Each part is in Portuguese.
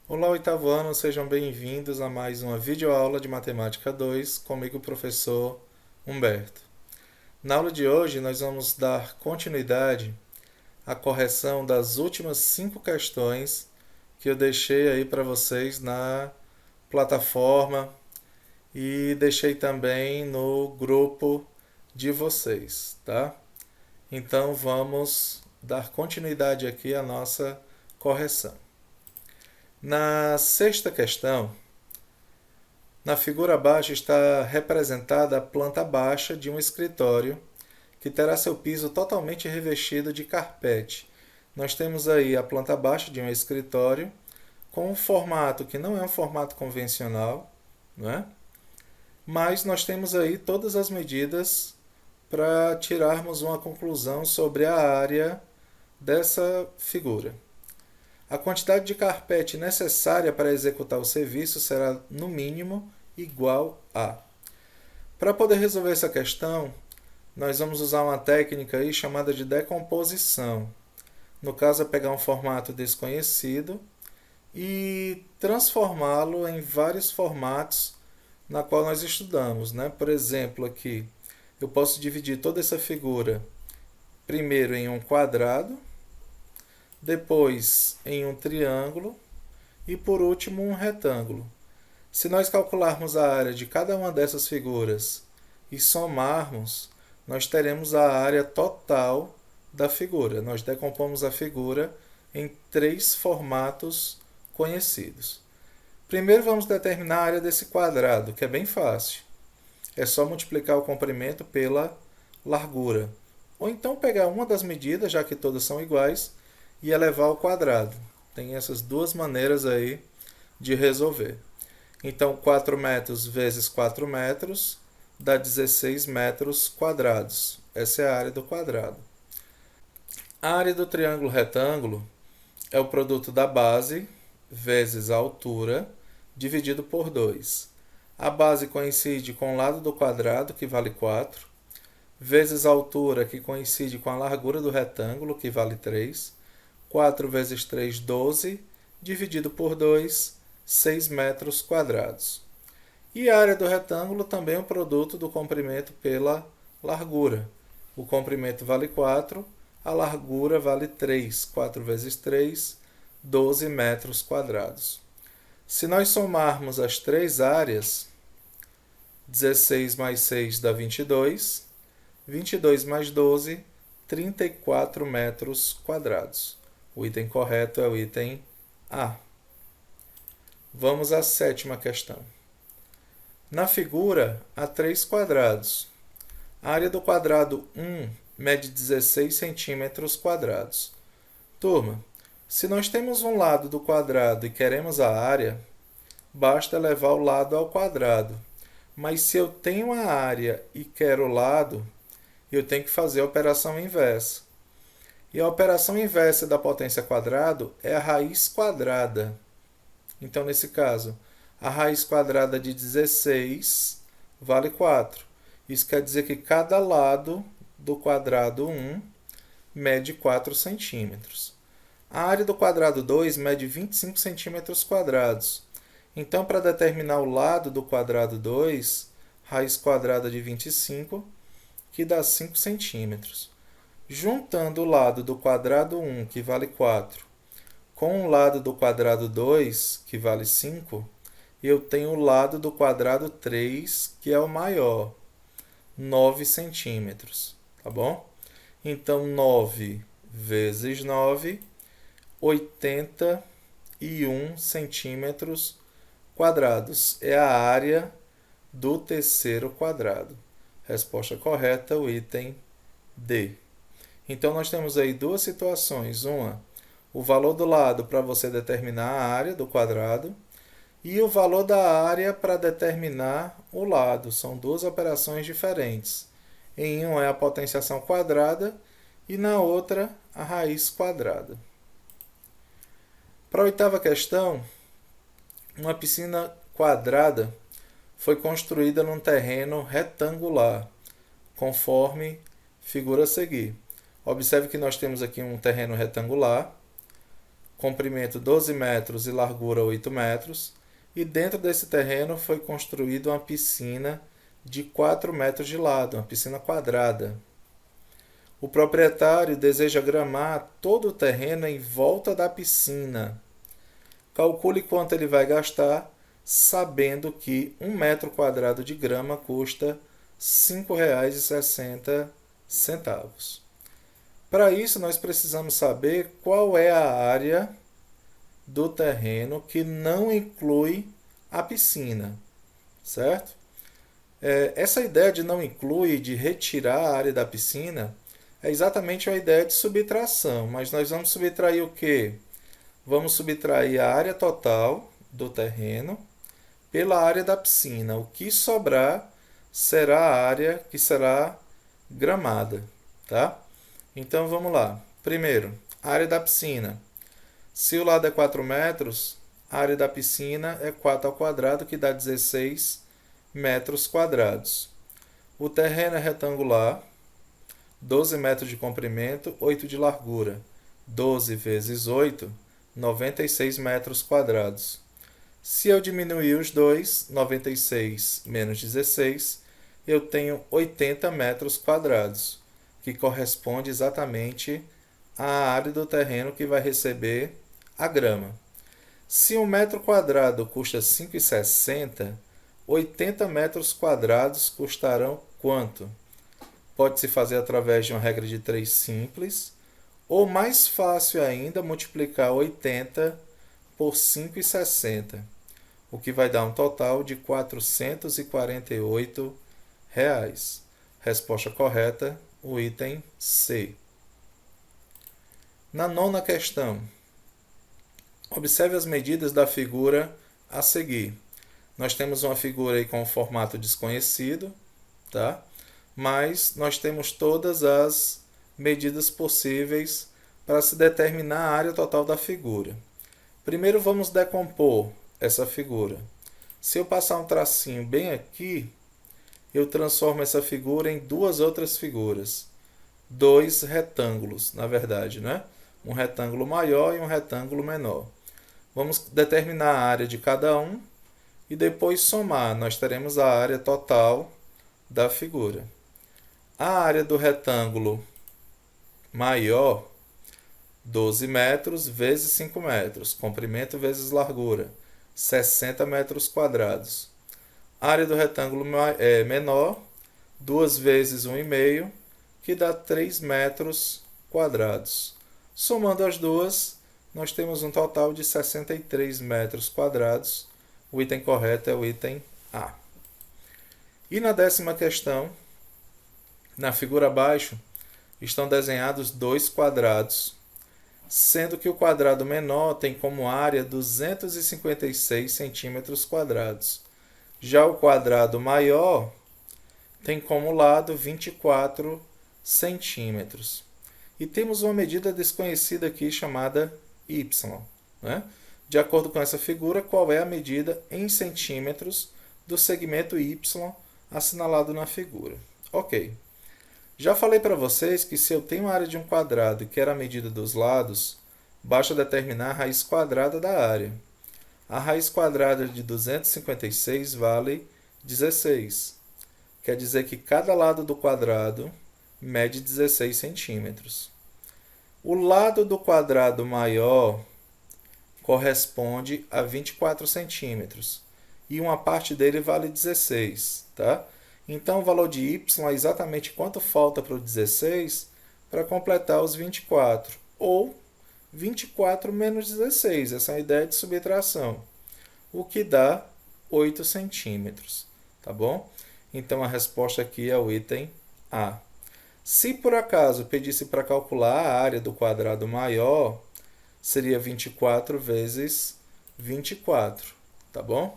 Olá, oitavo ano, sejam bem-vindos a mais uma videoaula de Matemática 2, comigo, professor Humberto. Na aula de hoje, nós vamos dar continuidade à correção das últimas 5 questões que eu deixei aí para vocês na plataforma e deixei também no grupo de vocês, tá? Então, vamos dar continuidade aqui à nossa correção. Na sexta questão, na figura abaixo está representada a planta baixa de um escritório que terá seu piso totalmente revestido de carpete. Nós temos aí a planta baixa de um escritório com um formato que não é um formato convencional, não é? Mas nós temos aí todas as medidas para tirarmos uma conclusão sobre a área dessa figura. A quantidade de carpete necessária para executar o serviço será, no mínimo, igual a. Para poder resolver essa questão, nós vamos usar uma técnica aí chamada de decomposição. No caso, é pegar um formato desconhecido e transformá-lo em vários formatos na qual nós estudamos, né? Por exemplo, aqui eu posso dividir toda essa figura primeiro em um quadrado, depois em um triângulo e por último um retângulo. Se nós calcularmos a área de cada uma dessas figuras e somarmos, nós teremos a área total da figura. Nós decompomos a figura em 3 formatos conhecidos. Primeiro vamos determinar a área desse quadrado, que é bem fácil. É só multiplicar o comprimento pela largura. Ou então pegar uma das medidas, já que todas são iguais, e elevar ao quadrado. Tem essas duas maneiras aí de resolver. Então, 4 metros vezes 4 metros dá 16 metros quadrados. Essa é a área do quadrado. A área do triângulo retângulo é o produto da base vezes a altura dividido por 2. A base coincide com o lado do quadrado, que vale 4, vezes a altura, que coincide com a largura do retângulo, que vale 3. 4 vezes 3, 12, dividido por 2, 6 metros quadrados. E a área do retângulo também é um produto do comprimento pela largura. O comprimento vale 4, a largura vale 3. 4 vezes 3, 12 metros quadrados. Se nós somarmos as três áreas, 16 mais 6 dá 22, 22 mais 12, 34 metros quadrados. O item correto é o item A. Vamos à sétima questão. Na figura, há 3 quadrados. A área do quadrado 1 mede 16 centímetros quadrados. Turma, se nós temos um lado do quadrado e queremos a área, basta levar o lado ao quadrado. Mas se eu tenho a área e quero o lado, eu tenho que fazer a operação inversa. E a operação inversa da potência quadrada é a raiz quadrada. Então, nesse caso, a raiz quadrada de 16 vale 4. Isso quer dizer que cada lado do quadrado 1 mede 4 centímetros. A área do quadrado 2 mede 25 centímetros quadrados. Então, para determinar o lado do quadrado 2, raiz quadrada de 25, que dá 5 centímetros. Juntando o lado do quadrado 1, que vale 4, com o lado do quadrado 2, que vale 5, eu tenho o lado do quadrado 3, que é o maior, 9 centímetros. Tá bom? Então, 9 vezes 9, 81 centímetros quadrados. É a área do terceiro quadrado. Resposta correta, o item D. Então, nós temos aí duas situações. Uma, o valor do lado para você determinar a área do quadrado e o valor da área para determinar o lado. São duas operações diferentes. Em uma é a potenciação quadrada e na outra a raiz quadrada. Para a oitava questão, uma piscina quadrada foi construída num terreno retangular, conforme figura a seguir. Observe que nós temos aqui um terreno retangular comprimento 12 metros e largura 8 metros, e dentro desse terreno foi construída uma piscina de 4 metros de lado, uma piscina quadrada. O proprietário deseja gramar todo o terreno em volta da piscina. Calcule quanto ele vai gastar, sabendo que 1 metro quadrado de grama custa R$ 5,60. Para isso, nós precisamos saber qual é a área do terreno que não inclui a piscina, certo? Essa ideia de não inclui, de retirar a área da piscina, é exatamente a ideia de subtração, mas nós vamos subtrair o quê? Vamos subtrair a área total do terreno pela área da piscina. O que sobrar será a área que será gramada, tá? Então vamos lá. Primeiro, área da piscina. Se o lado é 4 metros, a área da piscina é 4 ao quadrado, que dá 16 metros quadrados. O terreno é retangular, 12 metros de comprimento, 8 de largura. 12 vezes 8, 96 metros quadrados. Se eu diminuir os dois, 96 menos 16, eu tenho 80 metros quadrados, que corresponde exatamente à área do terreno que vai receber a grama. Se 1 metro quadrado custa 5,60, 80 metros quadrados custarão quanto? Pode-se fazer através de uma regra de 3 simples, ou mais fácil ainda, multiplicar 80 por 5,60, o que vai dar um total de R$ 448. Resposta correta, o item C. Na nona questão, observe as medidas da figura a seguir. Nós temos uma figura aí com um formato desconhecido, tá? Mas nós temos todas as medidas possíveis para se determinar a área total da figura. Primeiro vamos decompor essa figura. Se eu passar um tracinho bem aqui, eu transformo essa figura em duas outras figuras. Dois retângulos, na verdade, né? Um retângulo maior e um retângulo menor. Vamos determinar a área de cada um e depois somar. Nós teremos a área total da figura. A área do retângulo maior, 12 metros vezes 5 metros, comprimento vezes largura, 60 metros quadrados. A área do retângulo menor, 2 vezes 1,5, que dá 3 metros quadrados. Somando as duas, nós temos um total de 63 metros quadrados. O item correto é o item A. E na 10ª questão, na figura abaixo, estão desenhados dois quadrados, sendo que o quadrado menor tem como área 256 centímetros quadrados. Já o quadrado maior tem como lado 24 centímetros. E temos uma medida desconhecida aqui chamada y, né? De acordo com essa figura, qual é a medida em centímetros do segmento y assinalado na figura? Ok. Já falei para vocês que se eu tenho a área de um quadrado e quero a medida dos lados, basta determinar a raiz quadrada da área. A raiz quadrada de 256 vale 16. Quer dizer que cada lado do quadrado mede 16 centímetros. O lado do quadrado maior corresponde a 24 centímetros e uma parte dele vale 16, tá? Então, o valor de y é exatamente quanto falta para o 16 para completar os 24, ou 24 menos 16, essa é a ideia de subtração, o que dá 8 centímetros, tá bom? Então, a resposta aqui é o item A. Se por acaso pedisse para calcular a área do quadrado maior, seria 24 vezes 24, tá bom?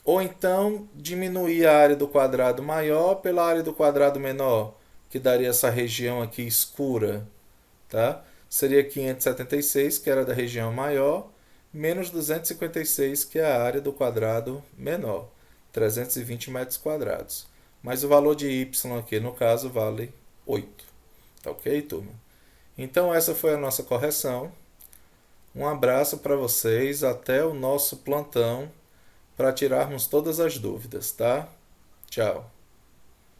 Ou então, diminuir a área do quadrado maior pela área do quadrado menor, que daria essa região aqui escura, tá? Seria 576, que era da região maior, menos 256, que é a área do quadrado menor, 320 metros quadrados. Mas o valor de y aqui, no caso, vale 8. Tá ok, turma? Então essa foi a nossa correção. Um abraço para vocês, até o nosso plantão para tirarmos todas as dúvidas, tá? Tchau.